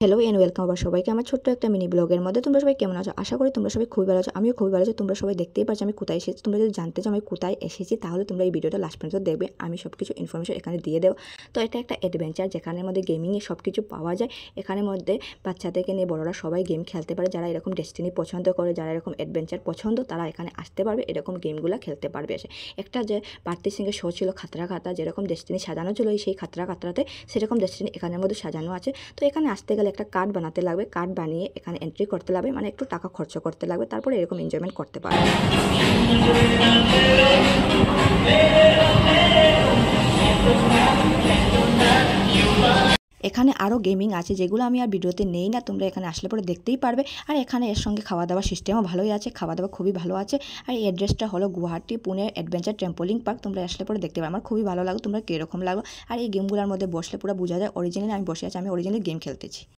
Hello and welcome আবার সবাইকে আমার ছোট্ট একটা মিনি ব্লগের মধ্যে। তোমরা সবাই কেমন আছো? আশা করি তোমরা সবাই খুবই ভালো আছো। আমিও খুবই ভালো আছি। তোমরা সবাই দেখতেই পাচ্ছ আমি কোথায় এসেছি। তোমরা যদি জানতে চাও আমি কোথায় এসেছি তাহলে তোমরা এই ভিডিওটা লাস্ট পর্যন্ত দেখবে। আমি সব কিছু ইনফরমেশন এখানে দিয়ে দেবো। তো এটা একটা অ্যাডভেঞ্চার যেখানের মধ্যে গেমিংয়ে সব কিছু পাওয়া যায়। এখানের মধ্যে বাচ্চা থেকে নিয়ে বড়রা সবাই গেম খেলতে পারে। যারা এরকম ডেস্টিনি পছন্দ করে, যারা এরকম অ্যাডভেঞ্চার পছন্দ, তারা এখানে আসতে পারবে, এরকম গেমগুলো খেলতে পারবে এসে। একটা যে পার্টি সিংয়ের শো ছিল খাতরা খাতা, যেরকম ডেস্টিনি সাজানো ছিল সেই খাতরা খাতরাতে সেরকম ডেস্টিনি এখানের মধ্যে সাজানো আছে। তো এখানে আসতে গেলে একটা কার্ড বানাতে লাগবে, কার্ড বানিয়ে এখানে এন্ট্রি করতে লাগবে, মানে একটু টাকা খরচ করতে লাগবে, তারপরে এরকম এনজয়মেন্ট করতে পারবে। এখানে আরও গেমিং আছে যেগুলো আমি আর ভিডিওতে নেই না, তোমরা এখানে আসলে পরে দেখতেই পারবে। আর এখানে এর সঙ্গে খাওয়া দাওয়ার সিস্টেমও ভালোই আছে, খাওয়া দাওয়া খুবই ভালো আছে। আর এই অ্যাড্রেসটা হলো Guwahati Pune adventure trampoline park. তোমরা আসলে পরে দেখতে পাবে, আমার খুবই ভালো লাগলো। তোমরা কীরকম লাগলো? আর এই গেমগুলোর মধ্যে বসলে পুরো বোঝা যায় অরিজিনালি আমি বসে আছি, আমি অরিজিনালি গেম খেলতেছি।